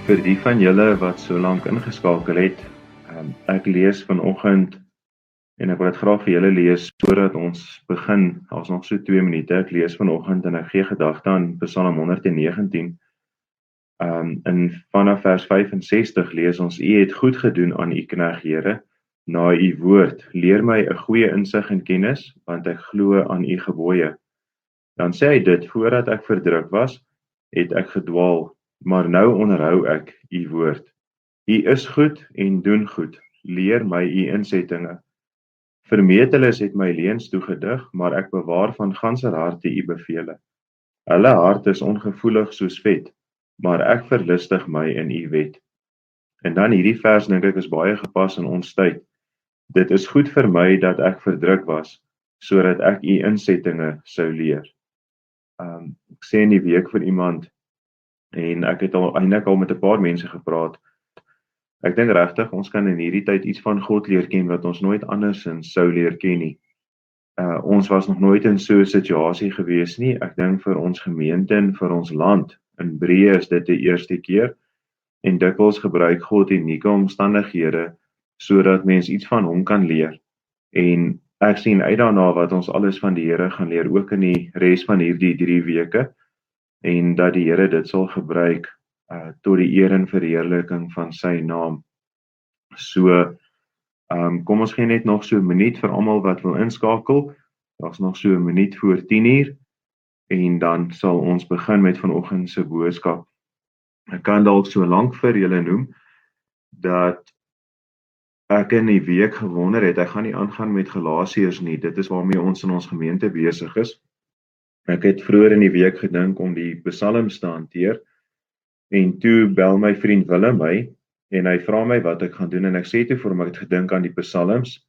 Vir die van julle wat so lank ingeskakel het, ek lees vanoggend en ek wil dit graag vir julle lees voordat ons begin. Daar's nog so 2 minute. Ek lees vanoggend en ek gee gedagte aan Psalm 119. In vanaf vers 65 lees ons: U het goed gedoen aan u knegt Here, na u woord. Leer my 'n goeie insig en kennis, want ek glo aan u gebooie. Dan sê hy dit: voordat ek verdruk was, het ek gedwaal, maar nou onderhou ek u woord. U is goed en doen goed. Leer my u insettinge. Vermeteles het my leuns toegedig, maar ek bewaar van ganser harte u bevele. Hulle hart is ongevoelig soos vet, maar ek verlustig my in u wet. En dan hierdie vers dink ek is baie gepas in ons tyd. Dit is goed vir my dat ek verdruk was, sodat ek u insettinge sou leer. Ek sê in die week vir iemand, en ek het eintlik al met 'n paar mense gepraat. Ek dink regtig ons kan in hierdie tyd iets van God leer ken wat ons nooit andersins sou leer ken nie. Ons was nog nooit in so 'n situasie gewees nie. Ek dink vir ons gemeente en vir ons land in breë is dit die eerste keer. En dikwels gebruik God unieke omstandighede sodat mens iets van hom kan leer. En ek sien uit daarna wat ons alles van die Here gaan leer, ook in die res van hierdie 3 weke. En dat die Here dit sal gebruik tot die eer en verheerliking van sy naam. So, kom ons gee net nog so 'n minuut vir almal wat wil inskakel. Daar's nog so 'n minuut voor 10:00 en dan sal ons begin met vanoggend se boodskap. Ek kan dalk so lank vir julle noem dat ek in die week gewonder het, ek gaan nie aangaan met Galasiërs nie. Dit is waarmee ons in ons gemeente besig is. Ek het vroeër in die week gedink om die psalms te hanteer, en toe bel my vriend Willem my, en hy vra my wat ek gaan doen, en ek sê toe vir hom, ek het gedink aan die psalms,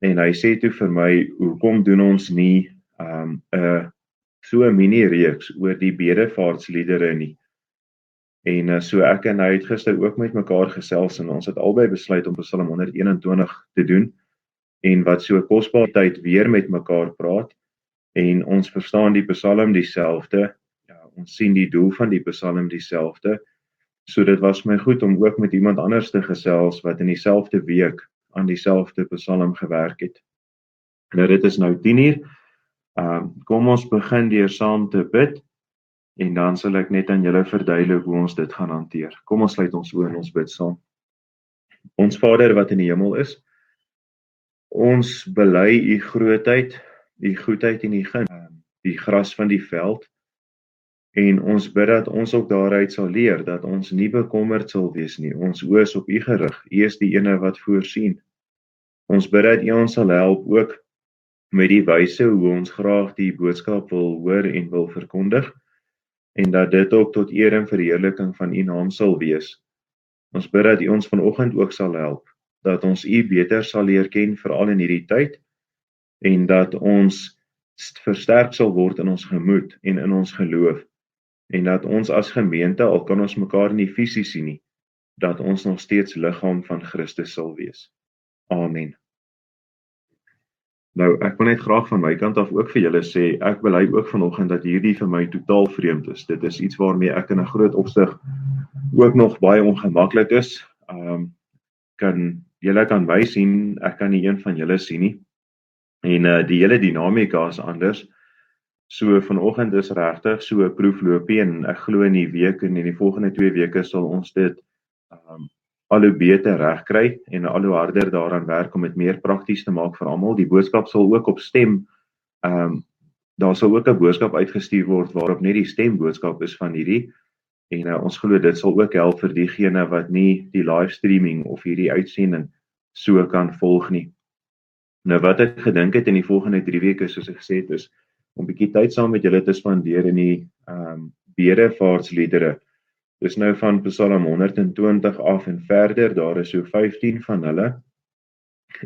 en hy sê toe vir my, hoekom doen ons nie so 'n mini-reeks oor die bedevaartsliedere nie. En so ek en hy het gister ook met mekaar gesels, en ons het albei besluit om Psalm 121 te doen, en wat so 'n kosbare tyd weer met mekaar praat, en ons verstaan die psalm dieselfde, ons sien die doel van die psalm dieselfde, so dit was my goed om ook met iemand anders te gesels wat in dieselfde week aan dieselfde psalm gewerk het. Nou dit is nou 10:00, kom ons begin deur saam te bid, en dan sal ek net aan julle verduidelik hoe ons dit gaan hanteer. Kom ons sluit ons oë en ons bid saam. Ons Vader wat in die hemel is, ons bely u grootheid, u goedheid en u guns, die gras van die veld, en ons bid dat ons ook daaruit sal leer, dat ons nie bekommerd sal wees nie. Ons oë is op u gerig, u is die ene wat voorsien. Ons bid dat u ons sal help ook met die wyse hoe ons graag die boodskap wil hoor en wil verkondig, en dat dit ook tot eer en verheerliking van u naam sal wees. Ons bid dat u ons vanoggend ook sal help, dat ons u beter sal leer ken, veral in hierdie tyd, en dat ons versterk sal word in ons gemoed en in ons geloof, en dat ons as gemeente, al kan ons mekaar nie fisies sien nie, dat ons nog steeds liggaam van Christus sal wees. Amen. Nou, ek wil net graag van my kant af ook vir julle sê, ek bely ook vanoggend dat hierdie vir my totaal vreemd is. Dit is iets waarmee ek in 'n groot opsig ook nog baie ongemaklik is. Julle kan my sien, ek kan nie een van julle sien nie. En die hele dinamika is anders. So vanoggend is regtig so 'n proefloopie, en ek glo in die week en in die volgende 2 weke sal ons dit al hoe beter regkry en al hoe harder daaraan werk om dit meer prakties te maak vir almal. Die boodskap sal ook op stem, daar sal ook 'n boodskap uitgestuur word waarop net die stemboodskap is van hierdie, en ons glo dit sal ook help vir diegene wat nie die livestreaming of hierdie uitsending so kan volg nie. Nou wat ek gedink het in die volgende 3 weke, soos ek gesê het, is om bietjie tyd saam met julle te spandeer in die bedevaartsliedere. Dis nou van Psalm 120 af en verder, daar is so 15 van hulle.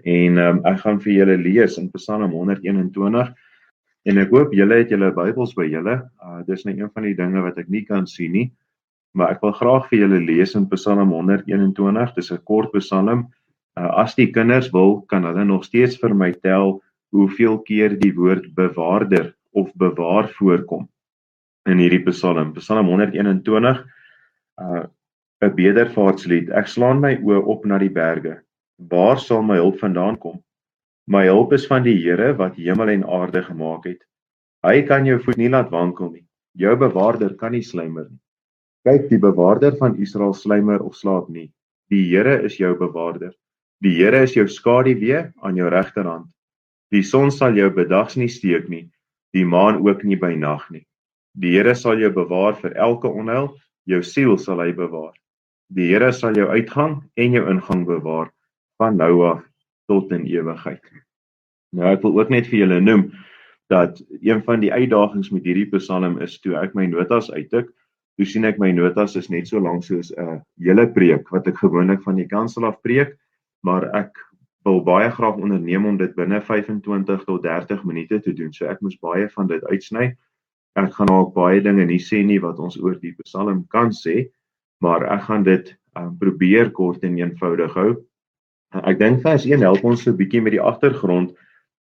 En ek gaan vir julle lees in Psalm 121, en ek hoop julle het julle Bybels by julle. Dis nou een van die dinge wat ek nie kan sien nie, maar ek wil graag vir julle lees in Psalm 121, dis 'n kort psalm. As die kinders wil, kan hulle nog steeds vir my tel hoeveel keer die woord bewaarder of bewaar voorkom in hierdie psalm. Psalm 121, 'n bedervaartslied. Ek slaan my oë op na die berge. Waar sal my hulp vandaan kom? My hulp is van die Here wat hemel en aarde gemaak het. Hy kan jou voet nie laat wankel nie. Jou bewaarder kan nie sluimer nie. Kyk, die bewaarder van Israel sluimer of slaap nie. Die Here is jou bewaarder. Die Here is jou skaduwee aan jou regterhand. Die son sal jou bedags nie steek nie, die maan ook nie by nag nie. Die Here sal jou bewaar vir elke onheil, jou siel sal hy bewaar. Die Here sal jou uitgang en jou ingang bewaar, van nou af tot in ewigheid. Nou, ek wil ook net vir julle noem, dat een van die uitdagings met hierdie psalm is, toe ek my notas uittik, toe sien ek my notas is net so lank soos 'n hele preek, wat ek gewoonlik van die kansel af preek, maar ek wil baie graag onderneem om dit binne 25 tot 30 minute te doen, so ek moes baie van dit uitsny. Ek gaan ook baie dinge nie sê nie wat ons oor die psalm kan sê, maar ek gaan dit probeer kort en eenvoudig hou. Ek dink vers 1 help ons so 'n bietjie met die agtergrond,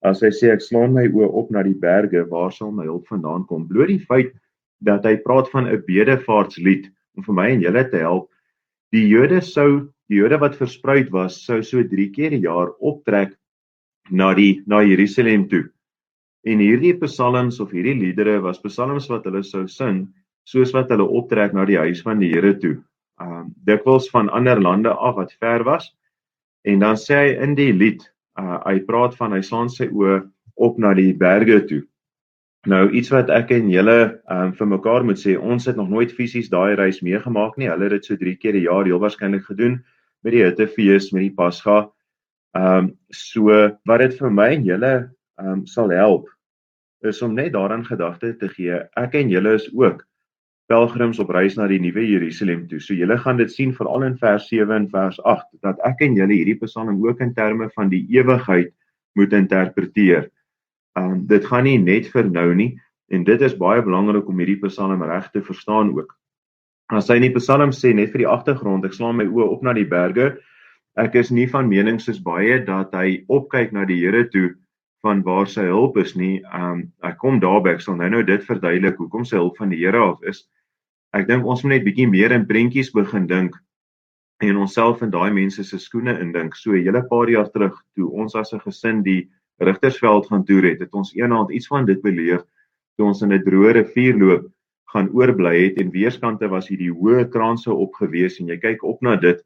as hy sê, ek slaan my oë op na die berge, waar sal my hulp vandaan kom? Bloot die feit dat hy praat van 'n bedevaartslied, om vir my en julle te help. Die Jode wat verspreid was, sou so 3 keer per jaar optrek na Jerusalem toe. En hierdie psalms of hierdie liedere was psalms wat hulle sou sing, soos wat hulle optrek na die huis van die Here toe. Dikwels van ander lande af wat ver was, en dan sê hy in die lied, hy praat van, hy slaan sy oë op na die berge toe. Nou, iets wat ek en julle vir mekaar moet sê, ons het nog nooit fisies daai reis meegemaak nie, hulle het dit so 3 keer per jaar heel waarskynlik gedoen, met die hittefees, met die Pasga. So, wat dit vir my en julle sal help, is om net daaraan gedagte te gee, ek en julle is ook pelgrims op reis na die nuwe Jerusalem toe. So julle gaan dit sien veral in vers 7 en vers 8, dat ek en julle hierdie psalm ook in terme van die ewigheid moet interpreteer. Dit gaan nie net vir nou nie, en dit is baie belangrik om hierdie psalm reg te verstaan ook. As hy in die psalm sê, net vir die agtergrond, ek slaan my oë op na die berge, ek is nie van mening soos baie dat hy opkyk na die Here toe, van waar sy hulp is nie. Ek kom daarby, ek sal nou dit verduidelik, hoekom sy hulp van die Here af is. Ek dink ons moet net bietjie meer in prentjies begin dink, en onsself in daai mense se skoene indink. So 'n hele paar jaar terug, toe ons as 'n gesin die Rigtersveld gaan toer het ons eendag iets van dit beleef, toe ons in 'n droë rivierloop gaan oorbly het, en weerskante was hierdie hoë kraanse opgewees, en jy kyk op na dit,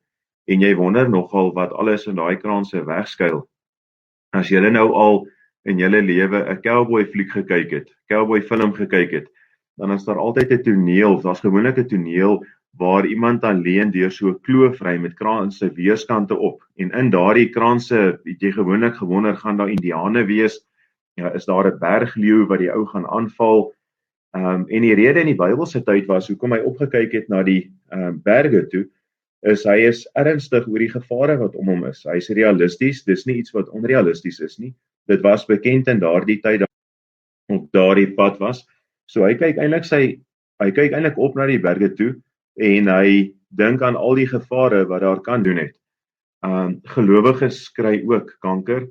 en jy wonder nogal wat alles in daai kraanse wegskuil. As jy nou al in julle lewe 'n cowboy fliek gekyk het, cowboy film gekyk het, dan is daar altyd 'n toneel, daar's gewoonlik 'n toneel waar iemand alleen deur so 'n kloof ry met kraanse weerskante op, en in daardie kraanse het jy gewoonlik gewonder, gaan daar indiane wees, ja, is daar 'n bergleeu wat die ou gaan aanval, en die rede in die Bybelse tyd was, hoekom hy opgekyk het na die berge toe, is hy is ernstig oor die gevare wat om hom is. Hy is realisties, dis nie iets wat onrealisties is nie. Dit was bekend in daardie tyd dat op daardie pad was. So hy kyk eintlik op na die berge toe, en hy dink aan al die gevare wat daar kan doen het. Gelowiges kry ook kanker.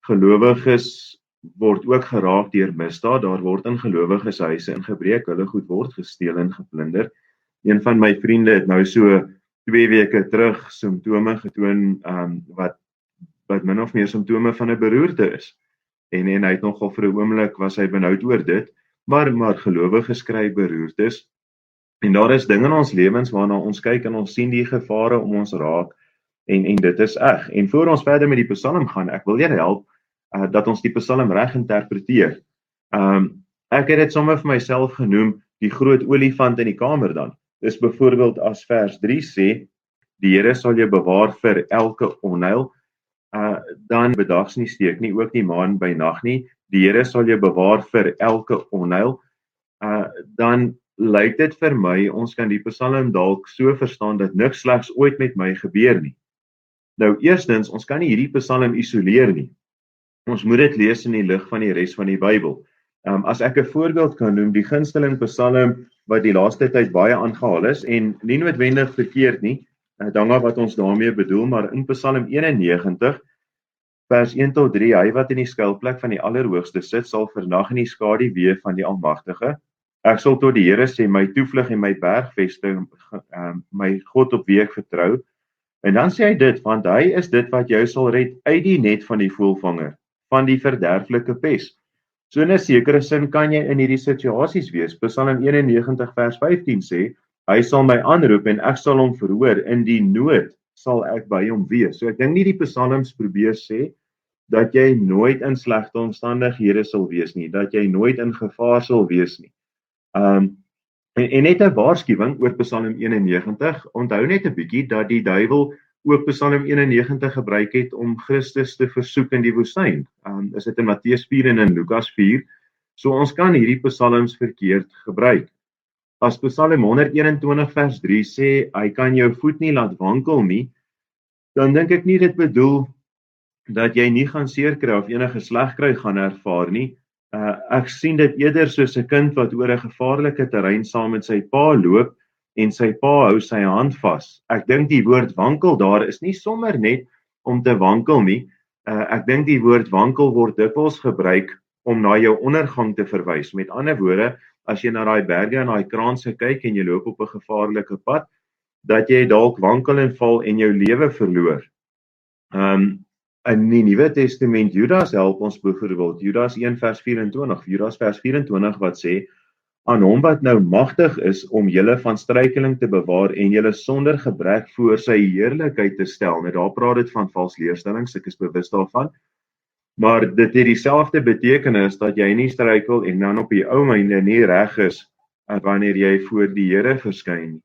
Gelowiges word ook geraak deur misdaad. Daar word in gelowiges huise ingebreek, hulle goed word gesteel en geplunder. Een van my vriende het nou so 2 weke terug simptome getoon, wat min of meer simptome van 'n beroerte is. En hy het nogal vir 'n oomblik was hy benoud oor dit, maar gelowiges kry beroertes. En daar is dinge in ons lewens waarna ons kyk en ons sien die gevare om ons raak, en dit is eg. En voor ons verder met die psalm gaan, ek wil julle help dat ons die psalm reg interpreteer. Ek het dit sommer vir myself genoem, die groot olifant in die kamer dan. Dis byvoorbeeld as vers 3 sê, die Here sal jou bewaar vir elke onheil, dan bedags nie steek nie, ook nie maan by nag nie. Die Here sal jou bewaar vir elke onheil, dan lyk dit vir my, ons kan die psalm dalk so verstaan dat niks slegs ooit met my gebeur nie. Nou eerstens, ons kan nie hierdie psalm isoleer nie. Ons moet dit lees in die lig van die res van die Bybel. As ek 'n voorbeeld kan noem, die gunsteling psalm wat die laaste tyd baie aangehaal is, en nie noodwendig verkeerd nie, dank wat ons daarmee bedoel, maar in Psalm 91, vers 1 tot 3, hy wat in die skuilplek van die Allerhoogste sit, sal vernag in die skaduwee van die Almagtige. Ek sal tot die Here sê, my toevlug en my bergvesting, my God op wie ek vertrou. En dan sê hy dit, want hy is dit wat jou sal red uit die net van die voëlvanger, van die verderflike pes. So in 'n sekere sin kan jy in hierdie situasies wees. Psalm 91 vers 15 sê, hy sal my aanroep en ek sal hom verhoor, in die nood sal ek by hom wees. So ek dink nie die psalms probeer sê dat jy nooit in slegte omstandighede sal wees nie, dat jy nooit in gevaar sal wees nie. En net 'n waarskuwing oor Psalm 91, onthou net 'n bietjie dat die duiwel ook Psalm 91 gebruik het om Christus te versoek in die woestyn. Is dit in Matteus 4 en in Lukas 4. So ons kan hierdie psalms verkeerd gebruik. As Psalm 121 vers 3 sê, hy kan jou voet nie laat wankel nie, dan dink ek nie dit bedoel dat jy nie gaan seer kry of enige sleg kry gaan ervaar nie. Ek sien dit eerder soos 'n kind wat oor 'n gevaarlike terrein saam met sy pa loop en sy pa hou sy hand vas. Ek dink die woord wankel daar is nie sommer net om te wankel nie. Ek dink die woord wankel word dikwels gebruik om na jou ondergang te verwys. Met ander woorde, as jy na daai berge en daai kraanse kyk en jy loop op 'n gevaarlike pad, dat jy dalk wankel en val en jou lewe verloor. In die Nuwe Testament, Judas help ons byvoorbeeld, Judas 1 vers 24, Judas vers 24 wat sê, aan hom wat nou magtig is om julle van struikeling te bewaar en julle sonder gebrek voor sy heerlikheid te stel. Nou daar praat dit van vals leerstellings, ek is bewus daarvan. Maar dit het dieselfde betekenis dat jy nie struikel en dan op die ou einde nie reg is wanneer jy voor die Here verskyn nie.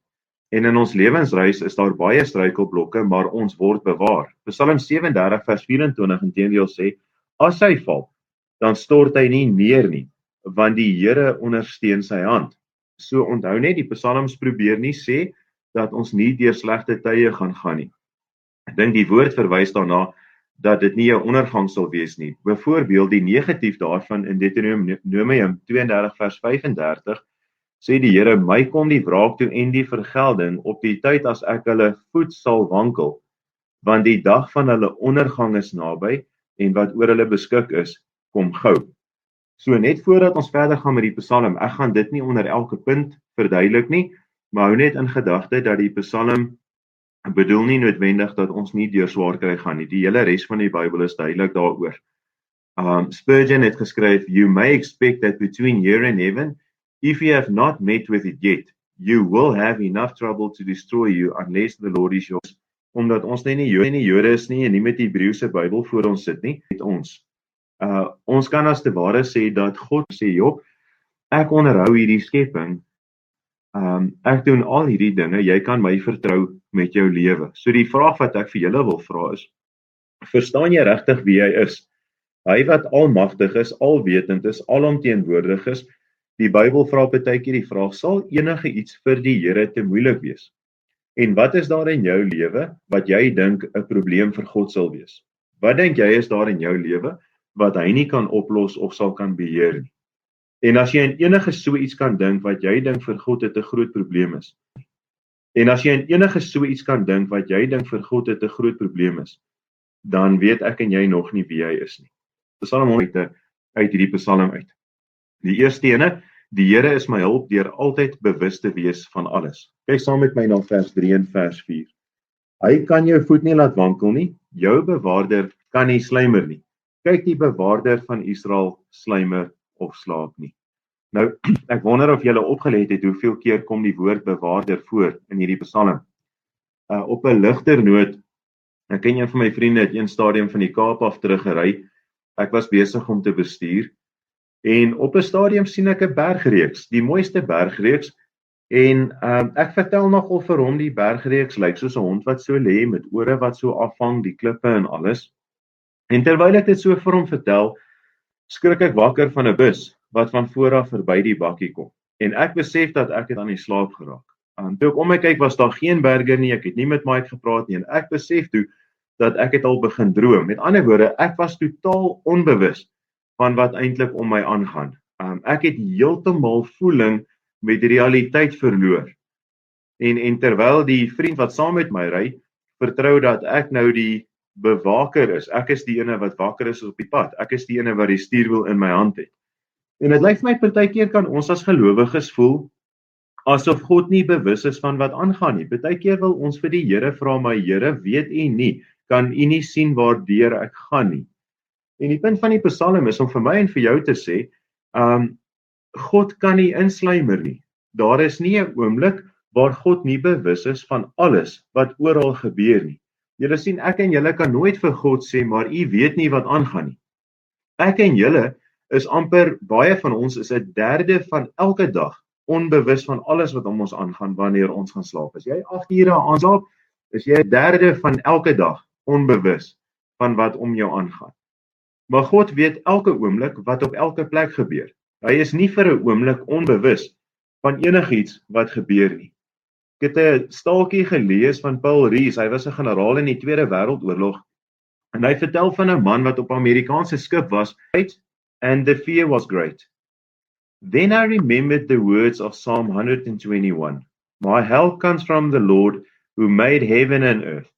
En in ons lewensreis is daar baie struikelblokke, maar ons word bewaar. Psalm 37 vers 24 inteendeel sê, as hy val, dan stort hy nie neer nie, want die Here ondersteun sy hand. So onthou net, die psalms probeer nie sê dat ons nie deur slegte tye gaan nie. Ek dink die woord verwys daarna dat dit nie 'n ondergang sal wees nie. Byvoorbeeld die negatief daarvan in Deuteronomium 32 vers 35 sê die Here, my kom die wraak toe en die vergelding op die tyd as ek hulle voet sal wankel, want die dag van hulle ondergang is naby en wat oor hulle beskik is, kom gou. So net voordat ons verder gaan met die psalm, ek gaan dit nie onder elke punt verduidelik nie, maar hou net in gedagte dat die psalm bedoel nie noodwendig dat ons nie deur swaar kry gaan nie. Die hele res van die Bybel is duidelik daaroor. Spurgeon het geskryf, you may expect that between here and heaven, if you have not met with it yet, you will have enough trouble to destroy you unless the Lord is yours. Omdat ons nie Jode is nie en nie met die Hebreëse Bybel voor ons sit nie, met ons. Ons kan as te ware sê dat God sê, Job, ek onderhou hierdie skepping, ek doen al hierdie dinge, jy kan my vertrou met jou lewe. So die vraag wat ek vir julle wil vra is, verstaan jy regtig wie hy is? Hy wat almagtig is, alwetend is, alomteenwoordig is. Die Bybel vra partykeer die vraag, sal enige iets vir die Here te moeilik wees? En wat is daar in jou lewe wat jy dink 'n probleem vir God sal wees? Wat dink jy is daar in jou lewe wat hy nie kan oplos of sal kan beheer nie? En as jy in enige so iets kan dink wat jy dink vir God het 'n groot probleem is. En as jy in enige so iets kan dink wat jy dink vir God het 'n groot probleem is, dan weet ek en jy nog nie wie hy is nie. Psalm 100 uit hierdie psalm uit. Die eerste ene, die Here is my hulp deur altyd bewus te wees van alles. Kyk saam met my na vers 3 en vers 4. Hy kan jou voet nie laat wankel nie, jou bewaarder kan nie sluimer nie. Kyk, die bewaarder van Israel sluimer of slaap nie. Nou, ek wonder of julle opgelet het hoeveel keer kom die woord bewaarder voor in hierdie psalm. Op 'n ligter noot, ek ken een van my vriende het een stadium van die Kaap af teruggery. Ek was besig om te bestuur en op 'n stadium sien ek 'n bergreeks, die mooiste bergreeks en ek vertel nogal vir hom die bergreeks lyk soos 'n hond wat so lê met ore wat so afhang, die klippe en alles. En terwyl ek dit so vir hom vertel, skrik ek wakker van 'n bus wat van voor af verby die bakkie kom. En ek besef dat ek het aan die slaap geraak. Toe ek om my kyk was daar geen berge nie, ek het nie met Mike gepraat nie en ek besef toe dat ek het al begin droom. Met ander woorde, ek was totaal onbewus van wat eintlik om my aangaan. Ek het heeltemal voeling met realiteit verloor. En terwyl die vriend wat saam met my ry, vertrou dat ek nou die bewaker is. Ek is die ene wat wakker is op die pad. Ek is die ene wat die stuurwiel in my hand het. En dit lyk vir my partykeer kan ons as gelowiges voel asof God nie bewus is van wat aangaan nie. Partykeer wil ons vir die Here vra, maar Here, weet U nie, kan U nie sien waardeur ek gaan nie. En die punt van die Psalm is om vir my en vir jou te sê, God kan nie insluimer nie. Daar is nie 'n oomblik waar God nie bewus is van alles wat oral gebeur nie. Julle sien, ek en julle kan nooit vir God sê, maar U weet nie wat aangaan nie. Ek en julle is amper, baie van ons is 1/3 van elke dag onbewus van alles wat om ons aangaan wanneer ons gaan slaap. As jy 8 ure aanslaap, is jy 1/3 van elke dag onbewus van wat om jou aangaan. Maar God weet elke oomblik wat op elke plek gebeur. Hy is nie vir 'n oomblik onbewus van enigiets wat gebeur nie. Ek het 'n staaltjie gelees van Paul Rees, hy was 'n generaal in die Tweede Wêreldoorlog, en hy vertel van 'n man wat op 'n Amerikaanse skip was, and the fear was great. Then I remembered the words of Psalm 121. My help comes from the Lord who made heaven and earth.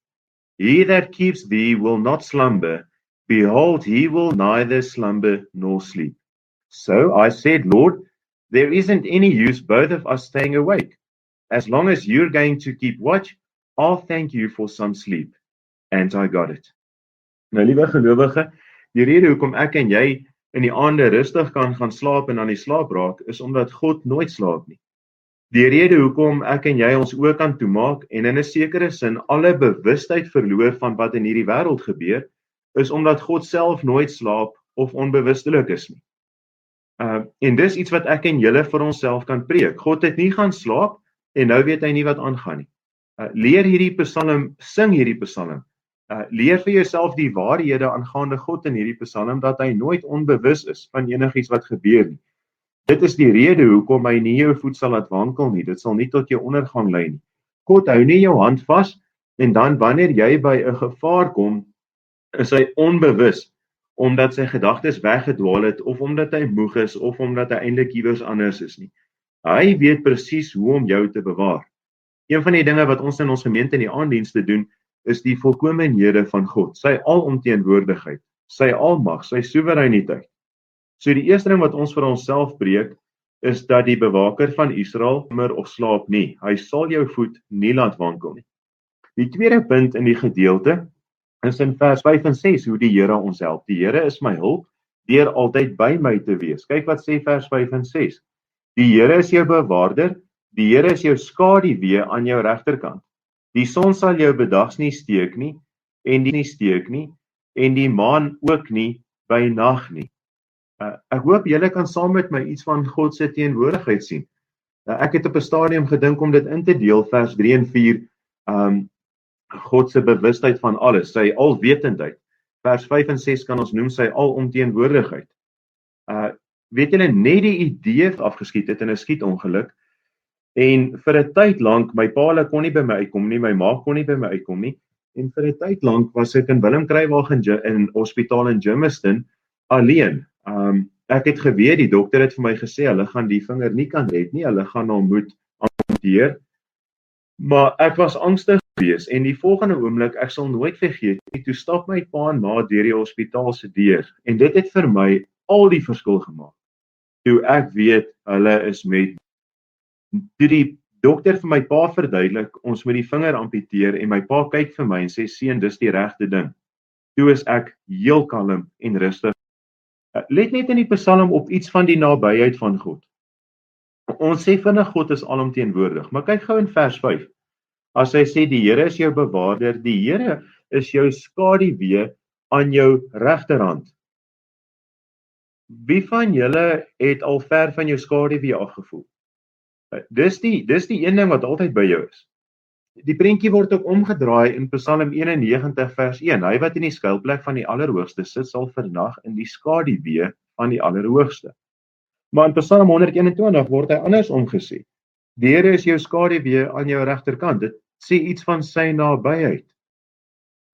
He that keeps thee will not slumber. Behold, he will neither slumber nor sleep. So I said, Lord, there isn't any use both of us staying awake. As long as you're going to keep watch, I'll thank you for some sleep. And I got it. Nou, liewe gelowige, die rede hoekom ek en jy in die aande rustig kan gaan slaap en aan die slaap raak, is omdat God nooit slaap nie. Die rede hoekom ek en jy ons oë kan toemaak en in 'n sekere sin alle bewustheid verloor van wat in hierdie wêreld gebeur, is omdat God self nooit slaap of onbewustelik is nie. En dis iets wat ek en julle vir onsself kan preek. God het nie gaan slaap en nou weet hy nie wat aangaan nie. Leer hierdie Psalm, sing hierdie Psalm. Leer vir jouself die waarhede aangaande God in hierdie Psalm, dat hy nooit onbewus is van enigiets wat gebeur nie. Dit is die rede hoekom hy nie jou voet sal laat wankel nie. Dit sal nie tot jou ondergang lei nie. God hou nie jou hand vas, en dan wanneer jy by 'n gevaar kom, is hy onbewus, omdat sy gedagtes weggedwaal het, of omdat hy moeg is, of omdat hy eintlik iewers anders is nie. Hy weet presies hoe om jou te bewaar. Een van die dinge wat ons in ons gemeente in die aanddienste doen, is die volkomenhede van God, sy alomteenwoordigheid, sy almag, sy soewereiniteit. So die eerste ding wat ons vir onsself preek, is dat die bewaker van Israel immer of slaap nie. Hy sal jou voet nie laat wankel nie. Die tweede punt in die gedeelte is in vers 5 en 6 hoe die Here ons help. Die Here is my hulp, deur altyd by my te wees. Kyk wat sê vers 5 en 6. Die Here is jou bewaarder, die Here is jou skaduwee aan jou regterkant. Die son sal jou bedags nie steek nie, en die maan ook nie by nag nie. Ek hoop julle kan saam met my iets van God se teenwoordigheid sien. Ek het op 'n stadium gedink om dit in te deel, vers 3 en 4, God se bewustheid van alles, sy alwetendheid. Vers 5 en 6 kan ons noem sy alomteenwoordigheid. Weet julle, net die idee afgeskiet het in 'n skietongeluk, en vir 'n tyd lank, my pa hulle kon nie by my uitkom nie, my ma kon nie by my uitkom nie, en vir 'n tyd lank was ek in Willem Kruiwag in hospitaal in Germiston alleen. Ek het geweet, die dokter het vir my gesê, hulle gaan die vinger nie kan red nie, hulle gaan hom moet amputeer. Maar ek was angstig geweest, en die volgende oomblik, ek sal nooit vergeet, toe stap my pa en ma deur die hospitaal se deur, en dit het vir my al die verskil gemaak. Toe ek weet, hulle is met. Toe die dokter vir my pa verduidelik, ons moet die vinger amputeer, en my pa kyk vir my en sê, seun, dis die regte ding. Toe is ek heel kalm en rustig. Let net in die Psalm op iets van die nabyheid van God. Ons sê vinnig God is alomteenwoordig, maar kyk gou in vers 5. As hy sê die Here is jou bewaarder, die Here is jou skaduwee aan jou regterhand. Wie van julle het al ver van jou skaduwee afgevoel? Dis die een ding wat altyd by jou is. Die prentjie word ook omgedraai in Psalm 91 vers 1. Hy wat in die skuilplek van die Allerhoogste sit, sal vernag in die skaduwee van die Allerhoogste. Maar in Psalm 121 word hy andersom gesê. Die Here is jou skaduwee aan jou regterkant. Dit sê iets van sy nabyheid.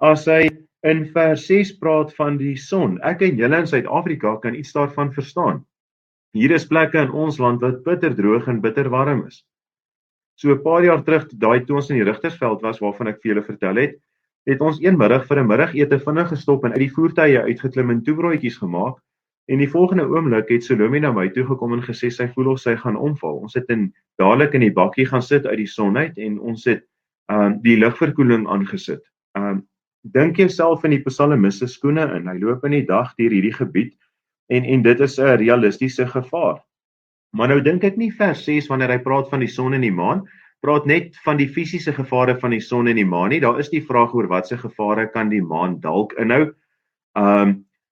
As hy in vers 6 praat van die son, ek en julle in Suid-Afrika kan iets daarvan verstaan. Hier is plekke in ons land wat bitter droog en bitter warm is. So 'n paar jaar terug, toe ons in die Rigtersveld was, waarvan ek vir julle vertel het ons een middag vir 'n middagete vinnig gestop en uit die voertuie uitgeklim en toebroodjies gemaak, En die volgende oomblik het Salome na my toe gekom en gesê sy voel of sy gaan omval. Ons het dadelik in die bakkie gaan sit uit die son uit en ons het die lugverkoeling aangesit. Dink jouself in die psalmis se skoene in. Hy loop in die dag deur hierdie gebied en dit is 'n realistiese gevaar. Maar nou dink ek nie vers 6 wanneer hy praat van die son en die maan, praat net van die fisiese gevare van die son en die maan nie. Daar is die vraag oor watse gevare kan die maan dalk inhou.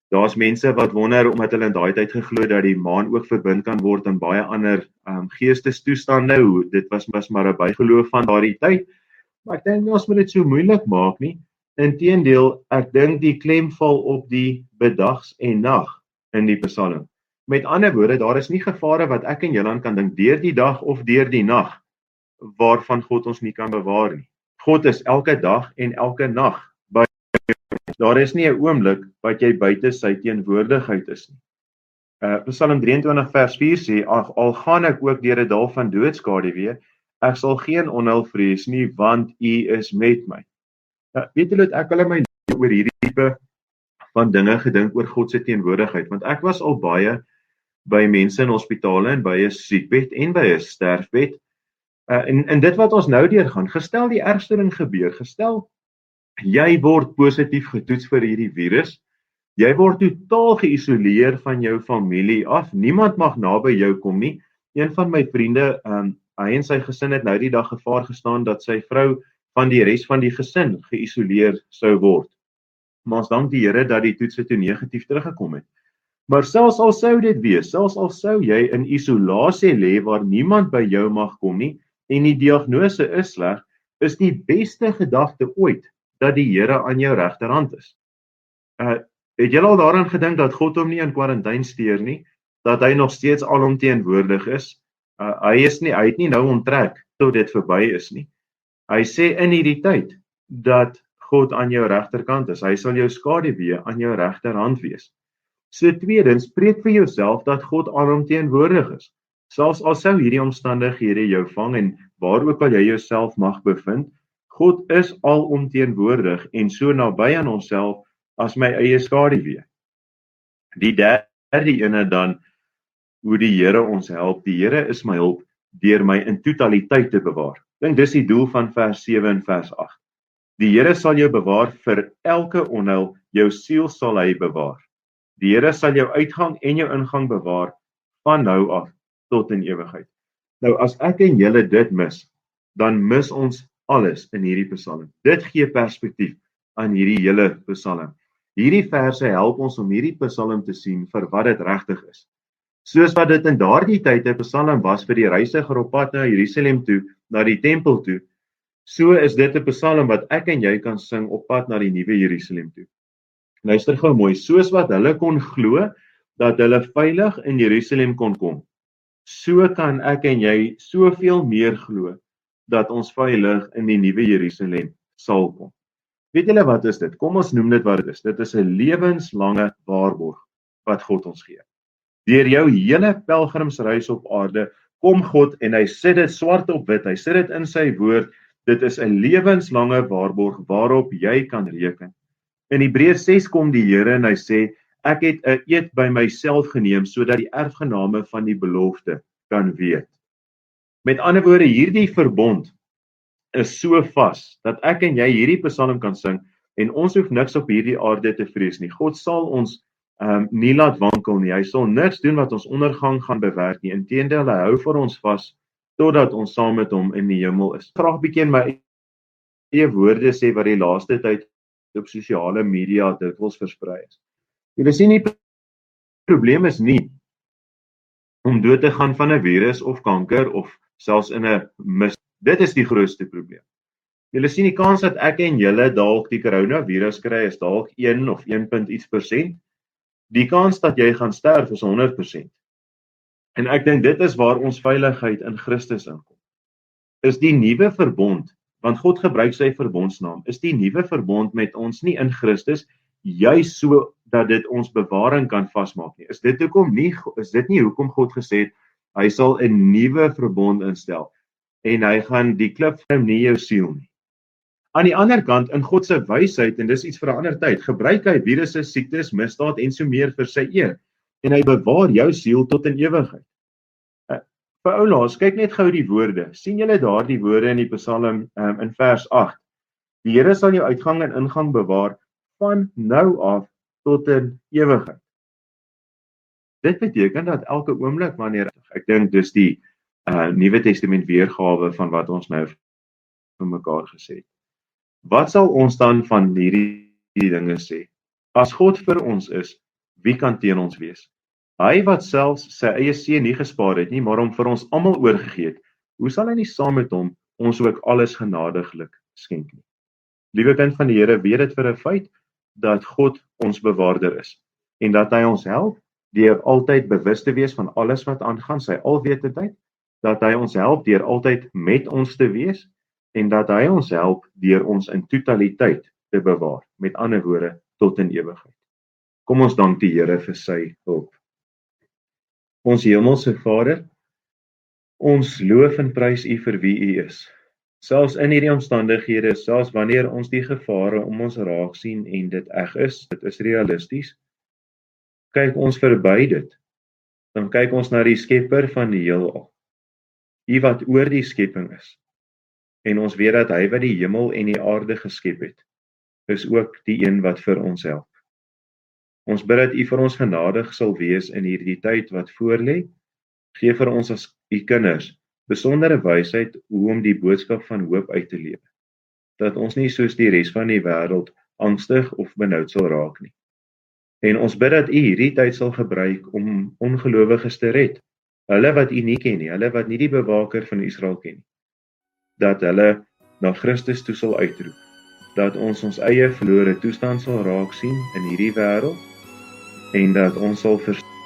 Daar's mense wat wonder omdat hulle in daai tyd geglo dat die maan ook verbind kan word aan baie ander geestestoestande. Dit was maar 'n bygeloof van daardie tyd. Maar ek dink nie ons moet dit so moeilik maak nie. Inteendeel, ek dink die klem val op die bedags en nag in die Psalm. Met ander woorde, daar is nie gevare wat ek en julle kan dink deur die dag of deur die nag waarvan God ons nie kan bewaar nie. God is elke dag en elke nag by ons. Daar is nie 'n oomblik wat jy buite sy teenwoordigheid is nie. Psalm 23 vers 4 sê, al gaan ek ook deur 'n dal van doodskaduwee, ek sal geen onheil vrees nie, want U is met my. Weet julle, ek wil my oor hierdie tipe van dinge gedink oor God se teenwoordigheid, want ek was al baie by mense in hospitale en by 'n siekbed en by 'n sterfbed. En dit wat ons nou deurgaan, gestel die ergste ding gebeur, gestel jy word positief getoets vir hierdie virus, jy word totaal geïsoleer van jou familie af, niemand mag naby jou kom nie. Een van my vriende, hy en sy gesin het nou die dag gevaar gestaan dat sy vrou van die res van die gesin geïsoleer sou word. Maar ons dank die Here dat die toetse toe negatief teruggekom het. Maar selfs al sou dit wees, selfs al sou jy in isolasie lê waar niemand by jou mag kom nie en die diagnose is sleg, is die beste gedagte ooit dat die Here aan jou regterhand is. Het jy al daaraan gedink dat God hom nie in kwarantyne steur nie, dat hy nog steeds alomteenwoordig is? Hy het nie nou onttrek tot dit verby is nie. Hy sê in hierdie tyd dat God aan jou regterkant is. Hy sal jou skaduwee aan jou regterhand wees. So tweedens, preek vir jouself dat God alomteenwoordig is. Selfs al sou hierdie omstandighede jou vang en waar ook al jy jouself mag bevind, God is alomteenwoordig en so naby aan onsself as my eie skaduwee. Die derde ene dan, hoe die Here ons help. Die Here is my hulp deur my in totaliteit te bewaar. Ek dink dis die doel van vers 7 en vers 8. Die Here sal jou bewaar vir elke onheil, jou siel sal hy bewaar. Die Here sal jou uitgang en jou ingang bewaar van nou af tot in ewigheid. Nou as ek en julle dit mis, dan mis ons alles in hierdie Psalm. Dit gee perspektief aan hierdie hele Psalm. Hierdie verse help ons om hierdie Psalm te sien vir wat dit regtig is. Soos wat dit in daardie tyd 'n Psalm was vir die reisiger op pad na Jerusalem toe, na die tempel toe, so is dit 'n Psalm wat ek en jy kan sing op pad na die nuwe Jerusalem toe. Luister gou mooi, soos wat hulle kon glo dat hulle veilig in Jerusalem kon kom, so kan ek en jy soveel meer glo dat ons veilig in die nuwe Jerusalem sal kom. Weet julle wat is dit? Kom ons noem dit wat dit is. Dit is 'n lewenslange waarborg wat God ons gee. Deur jou hele pelgrimsreis op aarde kom God en hy sit dit swart op wit. Hy sit dit in sy woord. Dit is 'n lewenslange waarborg waarop jy kan reken. In Hebreërs 6 kom die Here en hy sê, ek het 'n eed by myself geneem sodat die erfgename van die belofte kan weet. Met ander woorde, hierdie verbond is so vas dat ek en jy hierdie Psalm kan sing en ons hoef niks op hierdie aarde te vrees nie. God sal ons nie laat wankel nie. Hy sal niks doen wat ons ondergang gaan bewerk nie. Inteendeel, hy hou vir ons vas totdat ons saam met hom in die hemel is. Graag 'n bietjie in my eie woorde sê wat die laaste tyd op sosiale media dikwels versprei is. Julle sien die probleem is nie om dood te gaan van 'n virus of kanker of selfs in 'n mis. Dit is die grootste probleem. Julle sien die kans dat ek en julle dalk die coronavirus kry is dalk 1 of 1% Die kans dat jy gaan sterf is 100%. En ek dink dit is waar ons veiligheid in Christus inkom. Is die nuwe verbond, want God gebruik sy verbondsnaam, is die nuwe verbond met ons nie in Christus, juis so dat dit ons bewaring kan vasmaak nie. Is dit nie hoekom God gesê het, hy sal 'n nuwe verbond instel, en hy gaan die klip van nie jou siel nie. Aan die ander kant, in God se wysheid, en dis iets vir 'n ander tyd, gebruik hy virusse, siektes, misdaad en so meer vir sy eer. en hy bewaar jou siel tot in ewigheid. Vir oulaas, kyk net gou die woorde. Sien julle daardie woorde in die Psalm in vers 8? Die Here sal jou uitgang en ingang bewaar van nou af tot in ewigheid. Dit beteken dat elke oomblik wanneer ek dink dis die Nuwe Testament weergawe van wat ons nou vir mekaar gesê het. Wat sal ons dan van hierdie dinge sê? As God vir ons is, wie kan teen ons wees? Hy wat selfs sy eie seun nie gespaar het nie, maar hom vir ons almal oorgegee het, hoe sal hy nie saam met hom ons ook alles genadiglik skenk nie? Liewe kind van die Here, weet dit vir 'n feit dat God ons bewaarder is en dat hy ons help deur altyd bewus te wees van alles wat aangaan, sy alwetendheid, dat hy ons help deur altyd met ons te wees en dat hy ons help deur ons in totaliteit te bewaar, met ander woorde, tot in ewigheid. Kom ons dank die Here vir sy hulp. Ons hemelse Vader, ons loof en prys U vir wie U is. Selfs in hierdie omstandighede, selfs wanneer ons die gevare om ons raak sien en dit dit is realisties, kyk ons verby dit, dan kyk ons na die skepper van die heelal, U wat oor die skepping is, en ons weet dat hy wat die hemel en die aarde geskep het, is ook die een wat vir ons help. Ons bid dat U vir ons genadig sal wees in hierdie tyd wat voorlê. Gee vir ons as U kinders besondere wysheid hoe om die boodskap van hoop uit te lewe. Dat ons nie soos die res van die wêreld angstig of benoud sal raak nie. En ons bid dat U hierdie tyd sal gebruik om ongelowiges te red. Hulle wat U nie ken nie, hulle wat nie die bewaker van Israel ken nie. Dat hulle na Christus toe sal uitroep. Dat ons eie verlore toestand sal raak sien in hierdie wêreld en dat ons sal verstaan